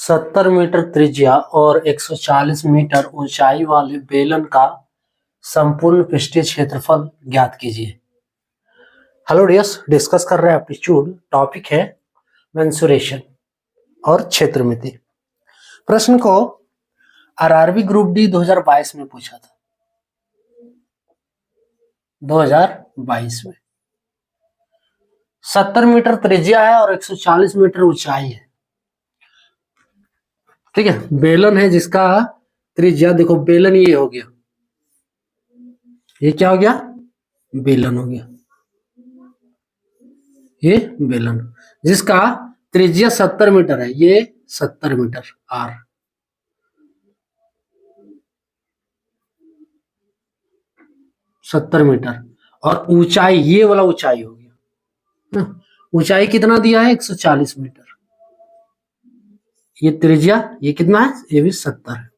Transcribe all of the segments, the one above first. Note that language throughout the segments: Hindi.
70 मीटर त्रिज्या और 140 मीटर ऊंचाई वाले बेलन का संपूर्ण पृष्ठीय क्षेत्रफल ज्ञात कीजिए। हेलो डियर्स, डिस्कस कर रहे हैं एप्टीट्यूड। टॉपिक है मेंसुरेशन और क्षेत्रमिति। प्रश्न को आरआरबी ग्रुप डी 2022 में पूछा था। 2022 में 70 मीटर त्रिज्या है और 140 मीटर ऊंचाई है। ठीक है, बेलन है जिसका त्रिज्या, देखो बेलन ये हो गया, ये क्या हो गया, बेलन हो गया, ये बेलन जिसका त्रिज्या 70 मीटर है, ये 70 मीटर आर, सत्तर मीटर, और ऊंचाई ये वाला ऊंचाई हो गया, ऊंचाई कितना दिया है 140 मीटर, ये त्रिज्या ये कितना है, ये भी 70 है।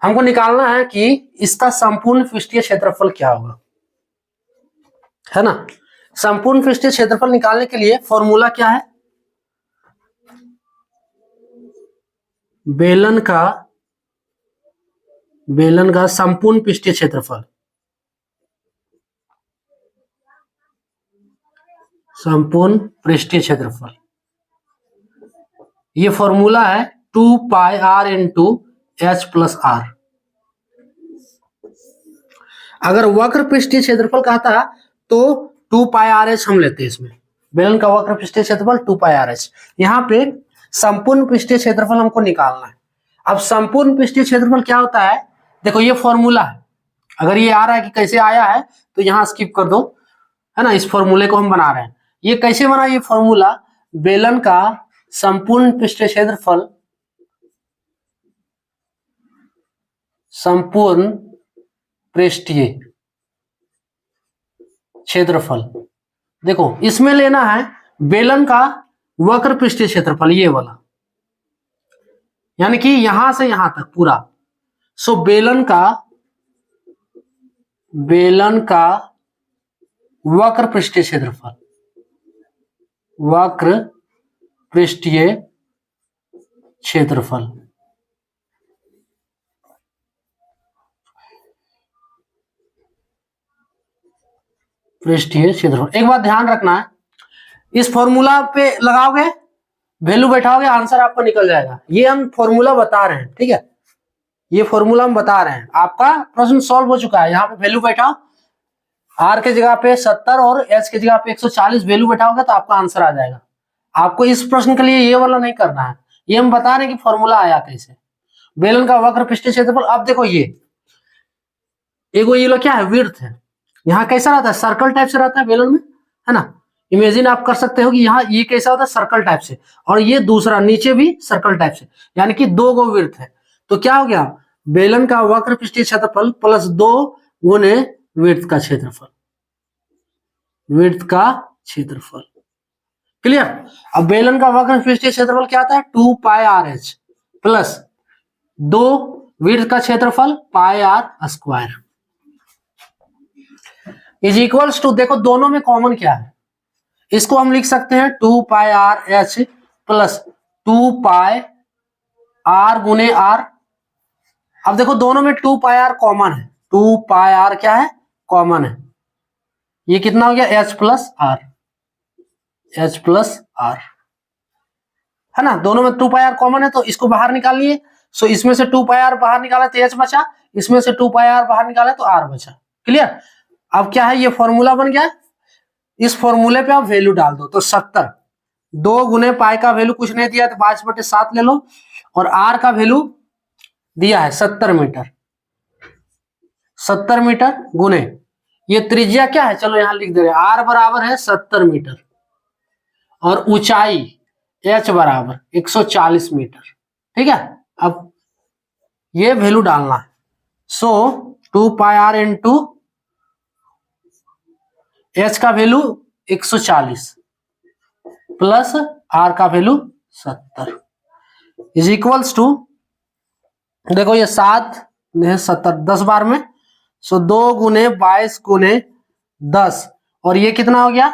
हमको निकालना है कि इसका संपूर्ण पृष्ठीय क्षेत्रफल क्या होगा, है ना। संपूर्ण पृष्ठीय क्षेत्रफल निकालने के लिए फॉर्मूला क्या है, बेलन का संपूर्ण पृष्ठीय क्षेत्रफल, संपूर्ण पृष्ठीय क्षेत्रफल, ये फॉर्मूला है 2 pi R into H plus R. अगर वक्र पृष्ठीय क्षेत्रफल कहता तो 2 पाई आर एच हम लेते हैं। इसमें बेलन का वक्र पृष्ठीय क्षेत्रफल 2 पाई आर एच, यहाँ पे संपूर्ण पृष्ठीय क्षेत्रफल हमको निकालना है। अब संपूर्ण पृष्ठीय क्षेत्रफल क्या होता है, देखो ये फॉर्मूला है। अगर ये आ रहा है कि कैसे आया है तो यहाँ स्किप कर दो, है ना। इस फॉर्मूले को हम बना रहे हैं, ये कैसे बना, ये फॉर्मूला बेलन का संपूर्ण पृष्ठीय क्षेत्रफल, संपूर्ण पृष्ठीय क्षेत्रफल, देखो इसमें लेना है बेलन का वक्र पृष्ठीय क्षेत्रफल, ये वाला, यानी कि यहां से यहां तक पूरा। सो बेलन का वक्र पृष्ठीय क्षेत्रफल, वक्र पृष्ठीय क्षेत्रफल, पृष्ठीय क्षेत्रफल। एक बात ध्यान रखना है, इस फॉर्मूला पे लगाओगे, वैल्यू बैठाओगे, आंसर आपका निकल जाएगा। ये हम फॉर्मूला बता रहे हैं, ठीक है, ये फॉर्मूला हम बता रहे हैं। आपका प्रश्न सॉल्व हो चुका है। यहाँ पे वैल्यू बैठाओ, आर के जगह पे 70 और एच के जगह पे 140 वैल्यू बैठाओगे तो आपका आंसर आ जाएगा। आपको इस प्रश्न के लिए ये वाला नहीं करना है, ये हम बता रहे हैं कि फॉर्मूला आया कैसे। बेलन का वक्र पृष्ठीय क्षेत्रफल, अब देखो ये एगो ये लोग क्या है, विड्थ है। यहाँ कैसा रहता है, सर्कल टाइप से रहता है बेलन में, है ना। इमेजिन आप कर सकते हो कि यहाँ ये कैसा होता है, सर्कल टाइप से, और ये दूसरा नीचे भी सर्कल टाइप से, यानी कि 2 गो विड्थ है। तो क्या हो गया, बेलन का वक्र पृष्ठीय क्षेत्रफल प्लस 2 गुने विड्थ का क्षेत्रफल, विड्थ का क्षेत्रफल। क्लियर। अब बेलन का वक्र पृष्ठीय क्षेत्रफल क्या आता है, 2 pi R H plus 2 width का क्षेत्रफल pi R square is equals to, देखो दोनों में कॉमन क्या है, इसको हम लिख सकते हैं 2 pi R H plus 2 pi R गुने आर। अब देखो दोनों में 2 पाई आर कॉमन है, 2 पाई आर क्या है, कॉमन है। ये कितना हो गया, H plus R, H plus R, है ना। दोनों में 2 पाई आर कॉमन है तो इसको बाहर निकालिए। सो इसमें से 2 पाई आर बाहर निकाला तो एच बचा, इसमें से 2 पाई आर बाहर निकाला तो आर बचा। क्लियर। अब क्या है, ये फॉर्मूला बन गया। इस फॉर्मूले पे आप वैल्यू डाल दो, तो 70, 2 गुने पाई का वैल्यू कुछ नहीं दिया तो 5/7 ले लो, और आर का वैल्यू दिया है 70 मीटर, 70 मीटर गुने ये त्रिज्या क्या है, चलो यहां लिख दे रहे हैं, आर बराबर है 70 मीटर और ऊंचाई एच बराबर 140 मीटर। ठीक है, अब ये वैल्यू डालना है। सो 2 पाई आर इंटू एच का वैल्यू 140 प्लस आर का वैल्यू 70 इज इक्वल्स टू, देखो ये 7 70 10 बार में, सो 2 गुने 22 गुने 10, और ये कितना हो गया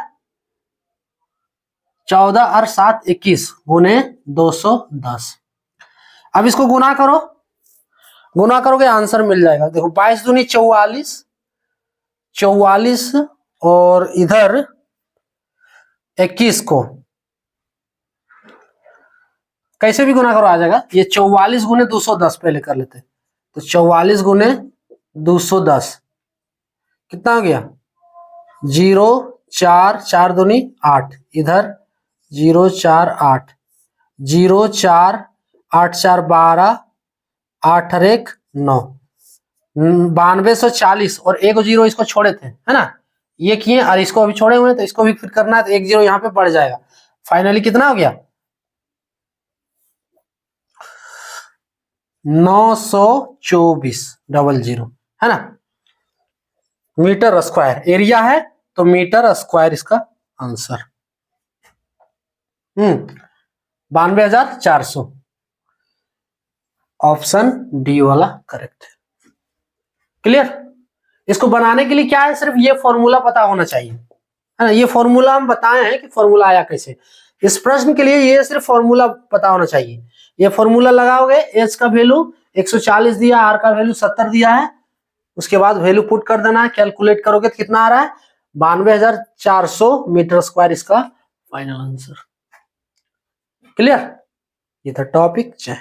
14 और 7 21 गुने 210। अब इसको गुना करो, गुना करोगे आंसर मिल जाएगा। देखो 22 दूनी 44, 44 और इधर 21 को कैसे भी गुना करो आ जाएगा। ये 44 गुने 210 पहले कर लेते, तो 44 गुने 210 कितना हो गया 0 4 4 दूनी 8, इधर 0 4 8, 0 4 8 4 12, 8 और 1 9, 9240 और एक 0 इसको छोड़े थे है ना, ये किए और इसको अभी छोड़े हुए हैं, तो इसको भी फिर करना है, तो 1 0 यहाँ पे बढ़ जाएगा। फाइनली कितना हो गया 924 है ना, मीटर स्क्वायर एरिया है, तो मीटर स्क्वायर इसका आंसर 92,400, ऑप्शन डी वाला करेक्ट है। क्लियर। इसको बनाने के लिए क्या है, सिर्फ ये फॉर्मूला पता होना चाहिए है ना, ये फॉर्मूला हम बताए हैं कि फॉर्मूला आया कैसे। इस प्रश्न के लिए ये सिर्फ फॉर्मूला पता होना चाहिए। ये फॉर्मूला लगाओगे, एच का वैल्यू 140 दिया, आर का वैल्यू 70 दिया है, उसके बाद वैल्यू पुट कर देना है, कैलकुलेट करोगे तो कितना आ रहा है 92,400 मीटर स्क्वायर इसका फाइनल आंसर। क्लियर। ये था टॉपिक। जय